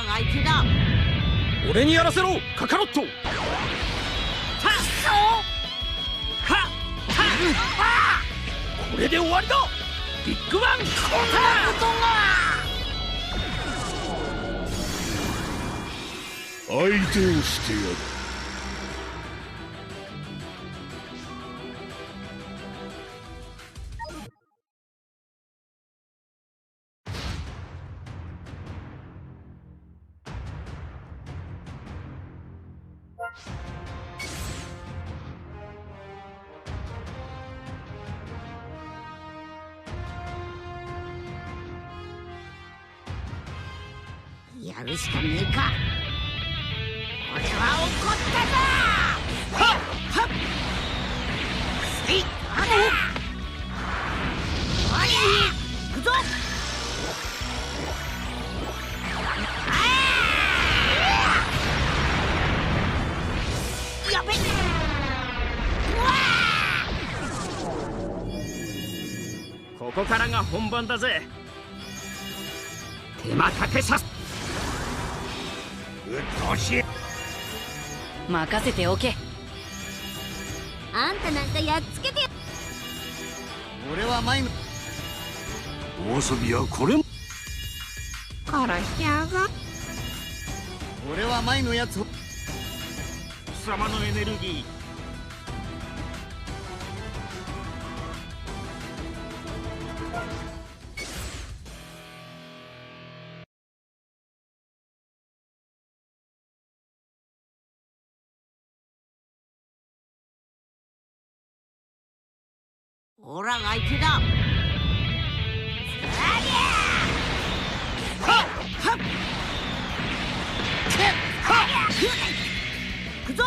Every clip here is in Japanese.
が相手だ。俺にやらせろカカロット。これで終わりだ。ビッグバンコン相手をしてやる。やるしかねえか。俺は怒ったぞ。はっはっせいあれおい行くぞ。やべっ。ここからが本番だぜ。手間かけさせ。うっとうしい。任せておけ。あんたなんかやっつけてよ。俺は前のお遊びはこれも。殺しちゃうぞ。俺は前のやつを。貴様のエネルギー。ほらが相手だ。行くぞ。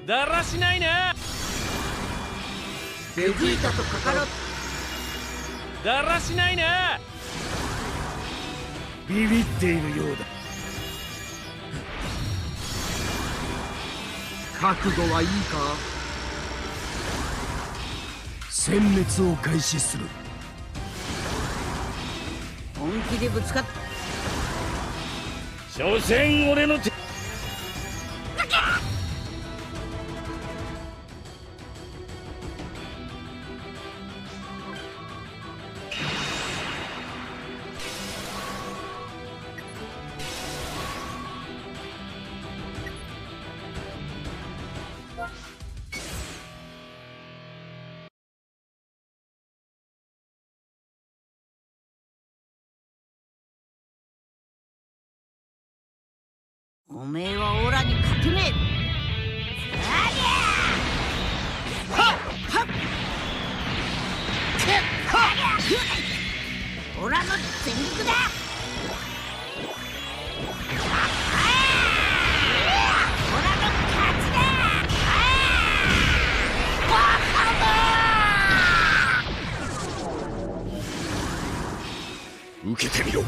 だらしないな。ベジータとカカロット。だらしないな。ビビっているようだ。覚悟はいいか。殲滅を開始する。本気でぶつかっ。所詮俺の手。おめえはオラに勝てねえ。オラの全力だ。オラの勝ちだ。受けてみろ。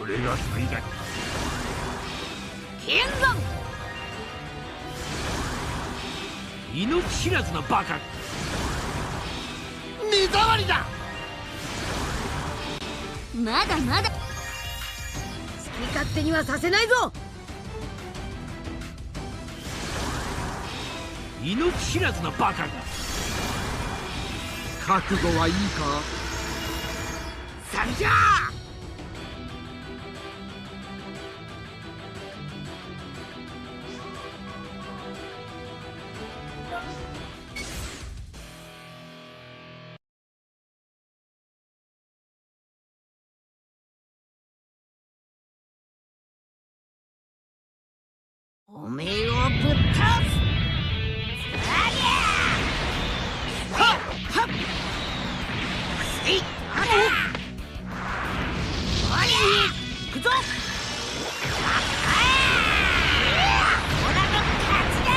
俺が最大。剣山。命知らずなバカ。目障りだ。まだまだ。好き勝手にはさせないぞ。命知らずなバカが。覚悟はいいか。さんじゃおめえをぶっ倒す。はっはっせいあれおい行くぞ。オラの勝ちだ。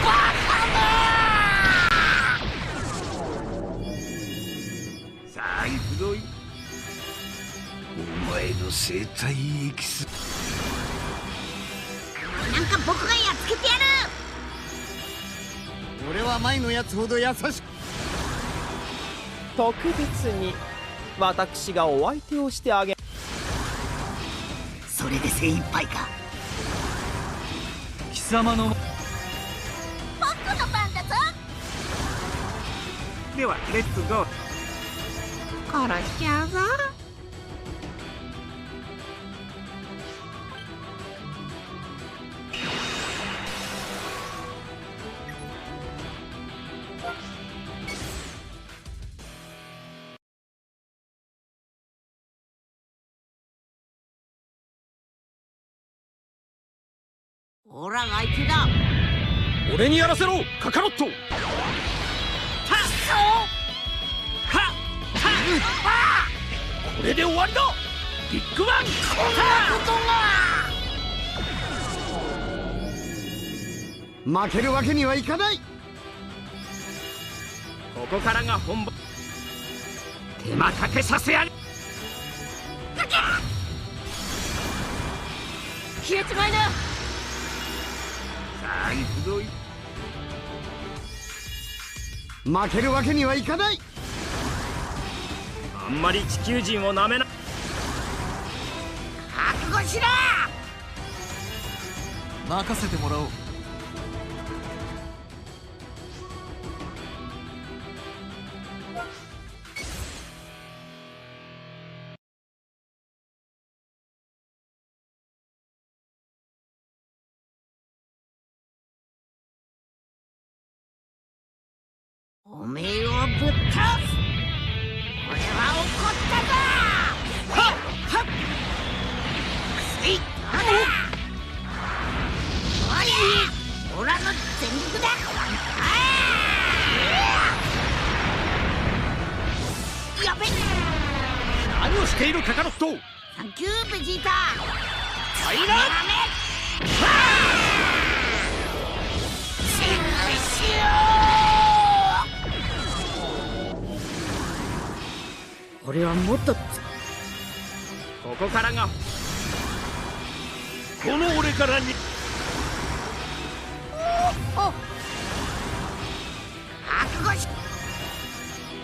バカさあ行くぞい。お前の生体エキス。僕がやっつけてやる。俺は前のやつほど優しく。特別に私がお相手をしてあげ。それで精一杯か。貴様の僕の番だぞ。ではレッツゴー。殺しちゃうぞ。ほら相手だ。俺にやらせろカカロット。はっこれで終わりだ。ビッグバン。負けるわけにはいかない。ここからが本番。手間かけさせやる。消えちまいな。さあ行くぞ。負けるわけにはいかない。あんまり地球人をなめな。覚悟しろ。任せてもらおう。おめえをぶっ倒す。俺は怒ったぞ。はっはっ。せい。おい。オラの全力だ。やべ。何をしているカカロット。サンキューベジータ。はいな。俺はもっとここからがこの俺からに。覚悟し。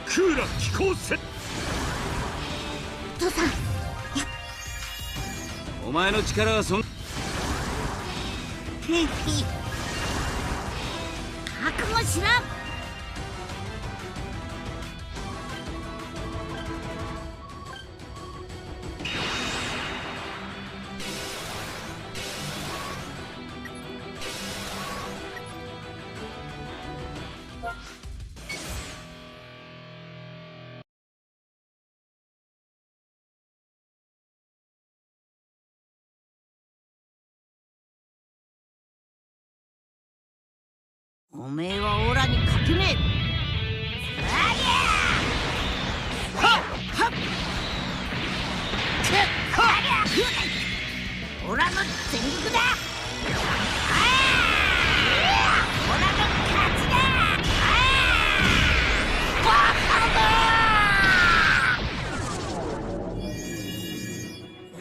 クーラー飛行船。父さん。お前の力はそん。覚悟しろ。おめえはオラに勝てねえ。オラの全力だ。オラの勝ちだ。バカだ。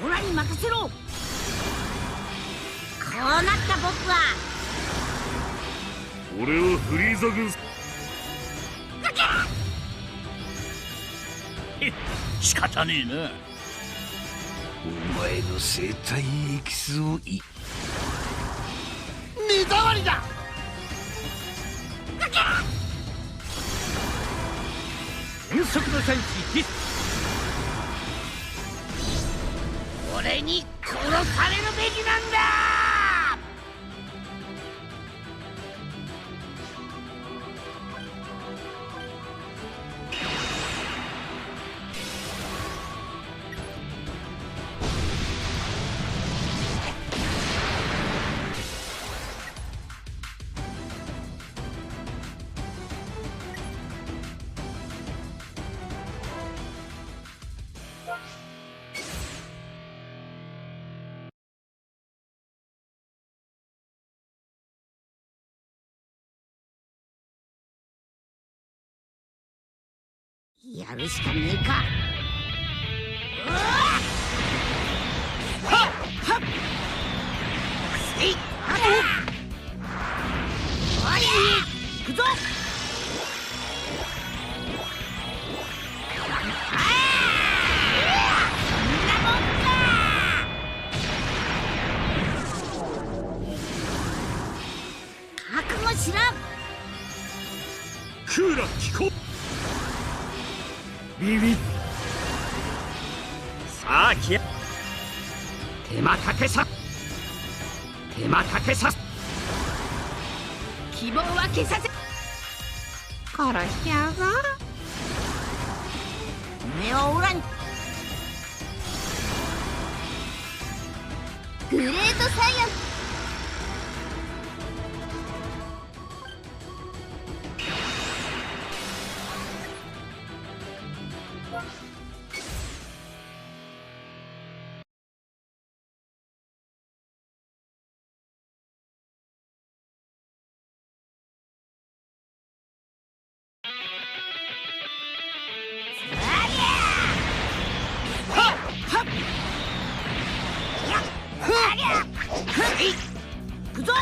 オラに任せろ。こうなった僕は俺はフリーザ軍。仕方ねえな。お前の生体エキスを目障りだ。変則の戦士ヒッ。俺に殺されるべきなんだ。やるしかねえか。はっはっ。せい。行くぞ。覚悟しろ。クーラ聞こビビさあ来や手間かけさ希望は消させ殺しちゃうぞ。目を裏にグレートサイヤン。行くぞ。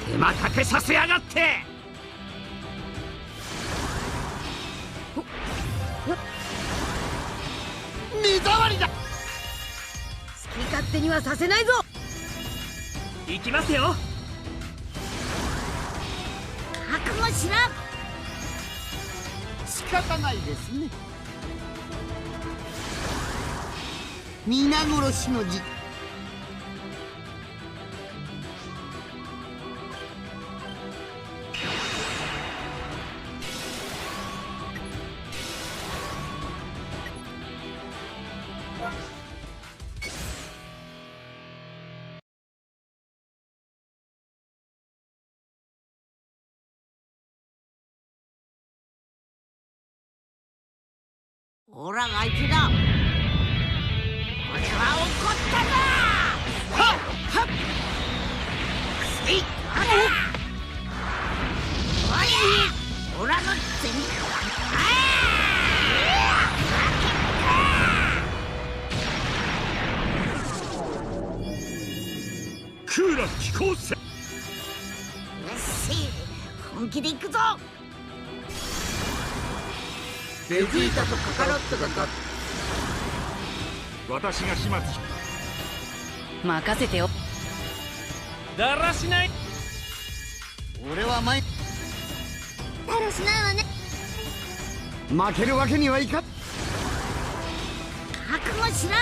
手間かけさせやがって。目障りだ。好き勝手にはさせないぞ。行きますよ。覚悟しろ。仕方ないですね。皆殺しの字。オラが相手だ。俺は怒ったぞ。はっはっせいあれオラの全クーラ聞こうぜ。うっせい本気で行くぞ。ベジータとカカロットが私が始末任せておだらしない。俺は前だらしないわね。負けるわけにはいかん。覚悟しろ。